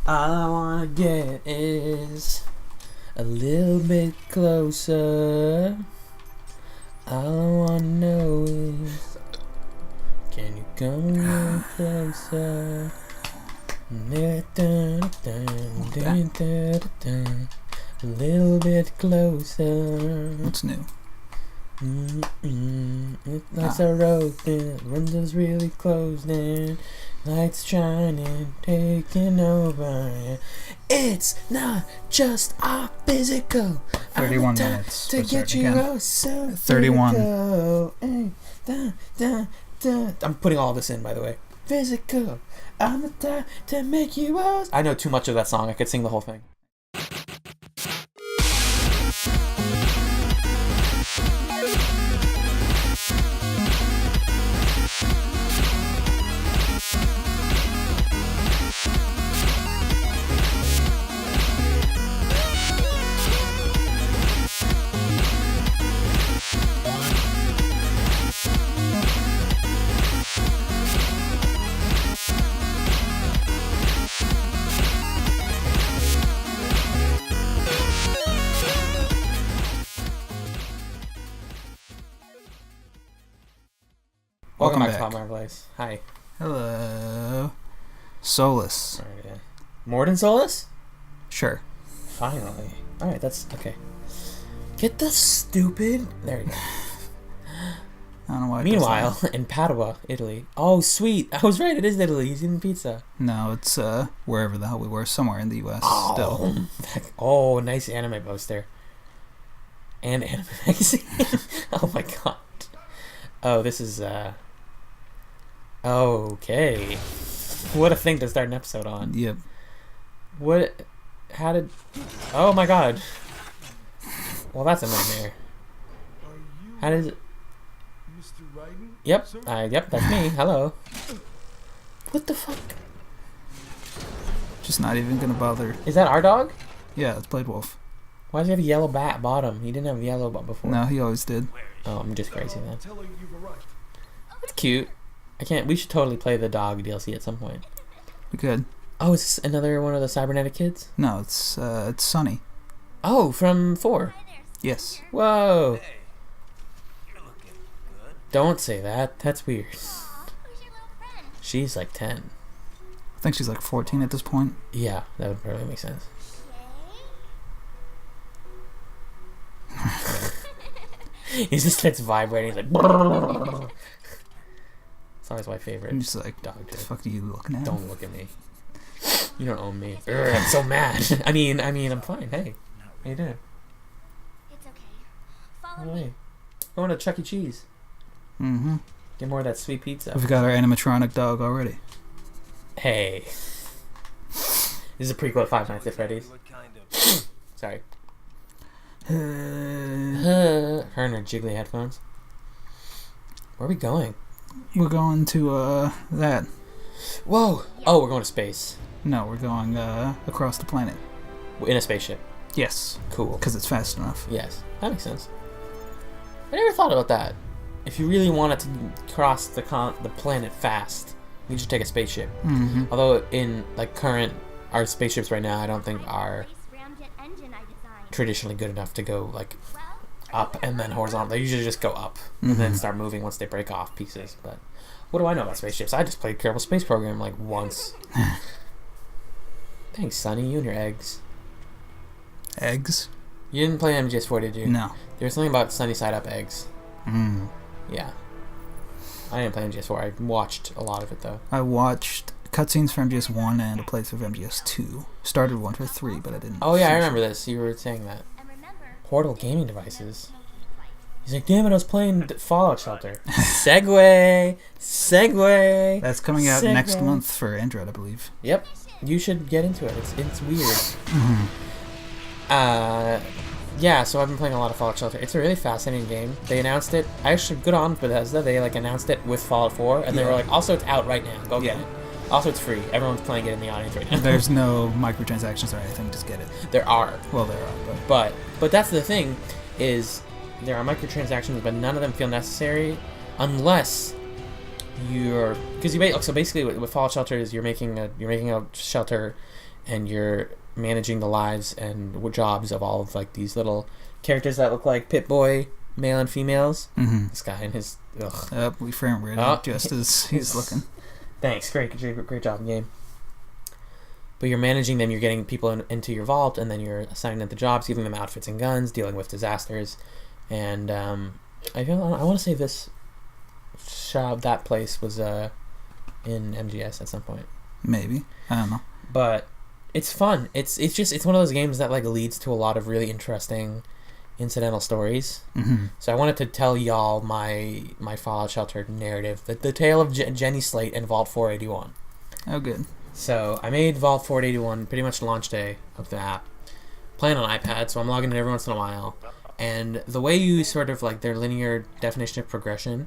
All I wanna get is a little bit closer. All I wanna know is, can you come a little closer? A little bit closer. What's new? Lights are open, windows really closed in, lights shining, taking over. It's not just our physical. 31 minutes. To get you out so 31. I'm putting all this in, by the way. Physical. I'm the type to make you out. I know too much of that song. I could sing the whole thing. Welcome back to Hot Marketplace. Hi. Hello. Solus. Alright, yeah. More than Solus? Sure. Finally. Alright, that's okay. Get the stupid. There you go. I don't know why. Meanwhile, in Padua, Italy. Oh, sweet. I was right. It is Italy. He's eating pizza. No, it's wherever the hell we were. Somewhere in the U.S. Oh, still. Oh, nice anime poster. And anime magazine. Oh my god. Oh, this is okay. What a thing to start an episode on. Yep. What? How did? Oh my god. Well, that's a nightmare. How did? Mr. Raiden? Yep. Yep. That's me. Hello. What the fuck? Just not even gonna bother. Is that our dog? Yeah, it's Blade Wolf. Why does he have a yellow bottom? He didn't have a yellow before. No, he always did. Oh, I'm just crazy then. Tell her you've arrived. That's cute. I can't. We should totally play the dog DLC at some point. We could. Oh, is this another one of the cybernetic kids? No, it's Sunny. Oh, from 4. Yes. Whoa. Don't say that. That's weird. She's like 10. I think she's like 14 at this point. Yeah, that would probably make sense. He just starts vibrating. He's like. It's always my favorite. I'm just like, dog. what the fuck are you looking at? Don't look at me. You don't own me. Urgh, I'm so mad. I mean, I'm fine. Hey, how you doing? It's okay. Follow me. Hey, going to Chuck E. Cheese. Mm-hmm. Get more of that sweet pizza. We've got our animatronic dog already. Hey. This is a prequel to Five Nights at Freddy's. Sorry. Her and her jiggly headphones. Where are we going? We're going to that. Whoa! Oh, we're going to space. No, we're going across the planet. In a spaceship. Yes. Cool. Because it's fast enough. Yes, that makes sense. I never thought about that. If you really wanted to cross the planet fast, you should take a spaceship. Mm-hmm. Although in like our spaceships right now, I don't think are traditionally good enough to go like up and then horizontal. They usually just go up and then start moving once they break off pieces. But what do I know about spaceships? I just played Kerbal Space Program like once. Thanks, Sonny. You and your eggs. Eggs? You didn't play MGS4, did you? No. There was something about Sunny Side Up eggs. Mm. Yeah. I didn't play MGS4. I watched a lot of it, though. I watched cutscenes for MGS1 and a playthrough of MGS2. Started one for 3, but I didn't. Oh, yeah, I finish remember it. this. You were saying that. Portal gaming devices. He's like, damn it, I was playing Fallout Shelter. Segway! Segway! That's coming out Segway. next month for Android, I believe. Yep. You should get into it. It's weird. Yeah, so I've been playing a lot of Fallout Shelter. It's a really fascinating game. They announced it. Actually, good on Bethesda. They like announced it with Fallout 4, and they were like, also it's out right now. Go get it. Also, it's free. Everyone's playing it in the audience right now. There's no microtransactions or anything. Just get it. There are. Well, there are, But that's the thing, is there are microtransactions, but none of them feel necessary unless you're, because so basically with Fallout Shelter is you're making a shelter and you're managing the lives and jobs of all of like these little characters that look like Pip-Boy, male and females. Mm-hmm. This guy and his ugh. We frame rated just as he's looking. Thanks, great job in the game. But you're managing them, you're getting people into your vault, and then you're assigning them to jobs, giving them outfits and guns, dealing with disasters, and I want to say this shop, that place was in MGS at some point. Maybe, I don't know. But it's fun. It's one of those games that like leads to a lot of really interesting incidental stories. Mm-hmm. So I wanted to tell y'all my Fallout Shelter narrative, the tale of Jenny Slate and Vault 481. Oh, good. So I made Vault 481 pretty much launch day of the app. Playing on iPad, so I'm logging in every once in a while. And the way you sort of like their linear definition of progression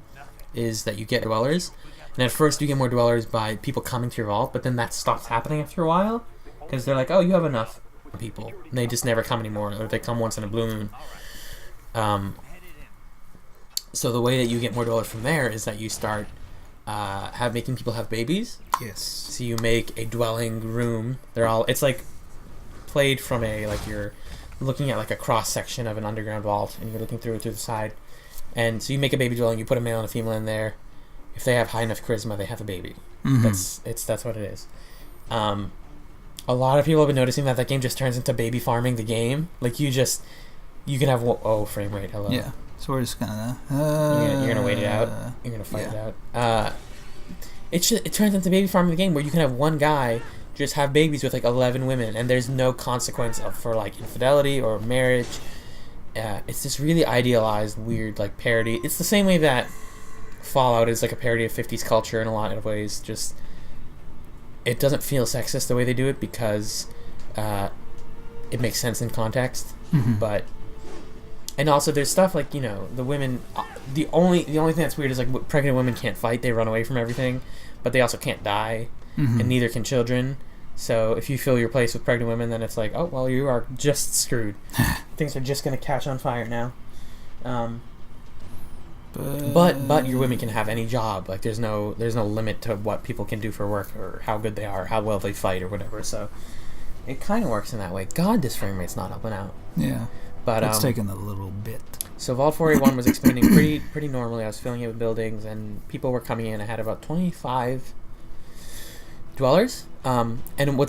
is that you get dwellers. And at first you get more dwellers by people coming to your vault, but then that stops happening after a while. Because they're like, oh, you have enough people. And they just never come anymore, or they come once in a blue moon. So the way that you get more dwellers from there is that you start making people have babies. Yes. So you make a dwelling room. It's like played from you're looking at like a cross section of an underground vault, and you're looking through it to the side. And so you make a baby dwelling. You put a male and a female in there. If they have high enough charisma, they have a baby. Mm-hmm. That's what it is. A lot of people have been noticing that game just turns into baby farming the game. Like you can have frame rate. Hello. Yeah. So we're just gonna. You're gonna wait it out. You're gonna fight it out. It turns into baby farming the game where you can have one guy just have babies with like 11 women, and there's no consequence for like infidelity or marriage. It's this really idealized, weird like parody. It's the same way that Fallout is like a parody of 50s culture in a lot of ways. Just it doesn't feel sexist the way they do it because it makes sense in context. Mm-hmm. And also there's stuff like, you know, the women, the only thing that's weird is like pregnant women can't fight, they run away from everything, but they also can't die, mm-hmm. and neither can children. So if you fill your place with pregnant women, then it's like, oh well, you are just screwed. Things are just gonna catch on fire now. But your women can have any job. Like there's no limit to what people can do for work or how good they are, how well they fight or whatever. So it kind of works in that way. God, this frame rate's not up and out. Yeah. But it's taken a little bit. So Vault 481 was expanding pretty normally. I was filling it with buildings, and people were coming in. I had about 25 dwellers. And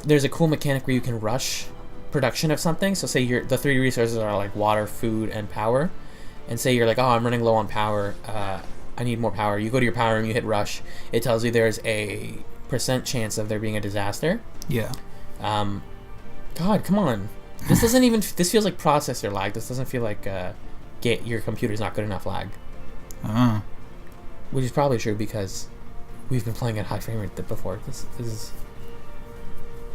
there's a cool mechanic where you can rush production of something. So say the three resources are like water, food, and power. And say you're like, oh, I'm running low on power. I need more power. You go to your power room, you hit rush. It tells you there's a % chance of there being a disaster. Yeah. God, come on. This doesn't even. This feels like processor lag. This doesn't feel like your computer's not good enough lag. Which is probably true because we've been playing at high frame rate before. This is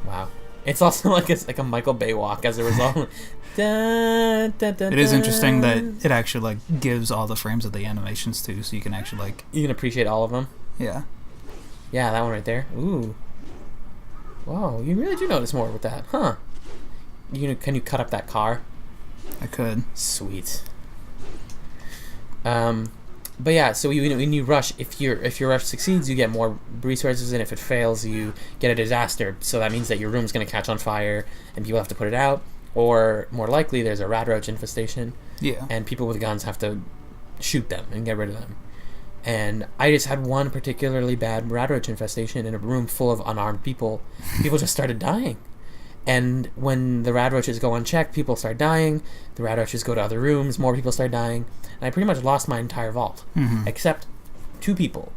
wow. It's also like a Michael Bay walk as a result. It is interesting that it actually like gives all the frames of the animations too, so you can actually like you can appreciate all of them. Yeah. Yeah, that one right there. Ooh. Wow, you really do notice more with that, huh? Can you cut up that car? I could. Sweet. But yeah, so when you rush, if your rush succeeds, you get more resources, and if it fails, you get a disaster. So that means that your room's going to catch on fire, and people have to put it out. Or more likely, there's a rat roach infestation. Yeah. And people with guns have to shoot them and get rid of them. And I just had one particularly bad rat roach infestation in a room full of unarmed people. People just started dying. And when the rat roaches go unchecked, people start dying. The rat roaches go to other rooms, more people start dying. And I pretty much lost my entire vault. Mm-hmm. Except 2 people.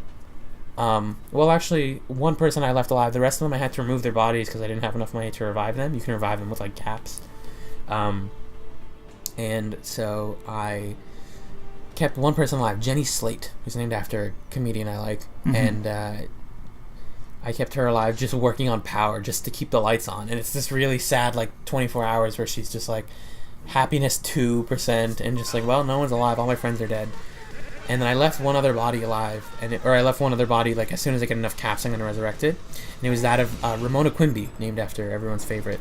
Well, actually, one person I left alive. The rest of them I had to remove their bodies because I didn't have enough money to revive them. You can revive them with, like, caps. And so I kept one person alive, Jenny Slate, who's named after a comedian I like. Mm-hmm. And I kept her alive just working on power just to keep the lights on. And it's this really sad, like, 24 hours where she's just like, happiness 2%, and just like, well, no one's alive, all my friends are dead. And then I left one other body alive, or I left one other body, like, as soon as I get enough caps, I'm going to resurrect it. And it was that of Ramona Quimby, named after everyone's favorite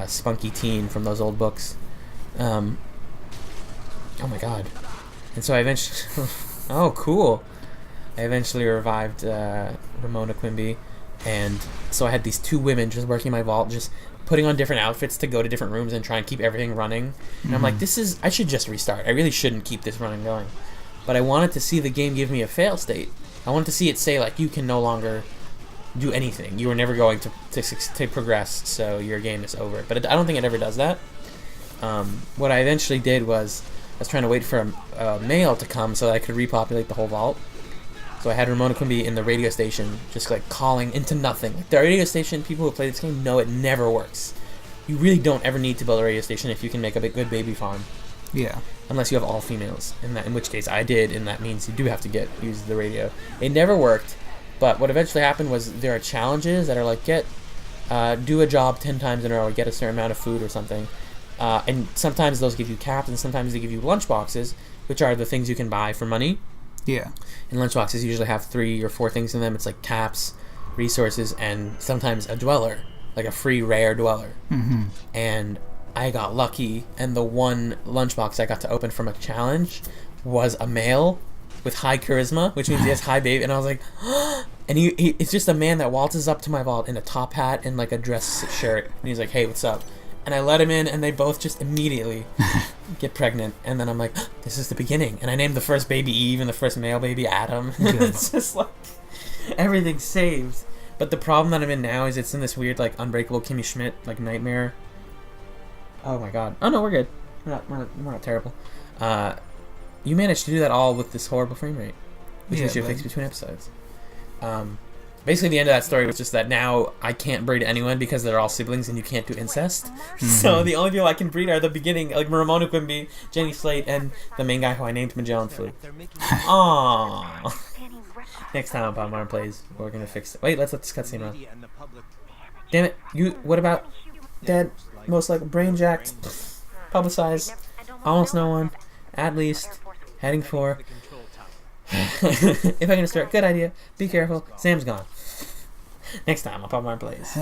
spunky teen from those old books. Oh my god. And so I eventually... oh, cool. I eventually revived Ramona Quimby, And so I had these 2 women just working my vault, just putting on different outfits to go to different rooms and try and keep everything running. And I'm like, I should just restart. I really shouldn't keep this running going. But I wanted to see the game give me a fail state. I wanted to see it say, like, you can no longer do anything. You are never going to progress, so your game is over. But I don't think it ever does that. What I eventually did was, I was trying to wait for a mail to come so that I could repopulate the whole vault. So I had Ramona Quimby in the radio station, just like calling into nothing. Like, the radio station, people who play this game know it never works. You really don't ever need to build a radio station if you can make a good baby farm. Yeah. Unless you have all females, in which case I did, and that means you do have to use the radio. It never worked, but what eventually happened was there are challenges that are like, do a job 10 times in a row, or get a certain amount of food or something. And sometimes those give you caps, and sometimes they give you lunch boxes, which are the things you can buy for money. Yeah. And lunch boxes usually have 3 or 4 things in them. It's like caps, resources, and sometimes a dweller, like a free rare dweller. Mm-hmm. And I got lucky, and the one lunchbox I got to open from a challenge was a male with high charisma, which means he has high baby. And I was like, and it's just a man that waltzes up to my vault in a top hat and like a dress shirt, and he's like, "Hey, what's up?" And I let him in, and they both just immediately get pregnant. And then I'm like, this is the beginning. And I named the first baby Eve and the first male baby Adam. It's just like, everything's saved. But the problem that I'm in now is it's in this weird, like, Unbreakable Kimmy Schmidt, like, nightmare. Oh my god. Oh no, we're good. We're not terrible. You managed to do that all with this horrible frame rate, which is your fix between episodes. Basically, the end of that story was just that now I can't breed anyone because they're all siblings and you can't do incest. Mm-hmm. So the only people I can breed are the beginning, like Ramona Quimby, Jenny Slate, and the main guy who I named Magellan Flew. Aww. Next time on Modern Plays, we're gonna fix it. Wait, let's let this cutscene run. Damn it! What about dead? Most like brain jacked, publicized, almost no one, at least, heading for. If I'm gonna start, good idea. Be careful. Sam's gone. Next time on Modern Plays.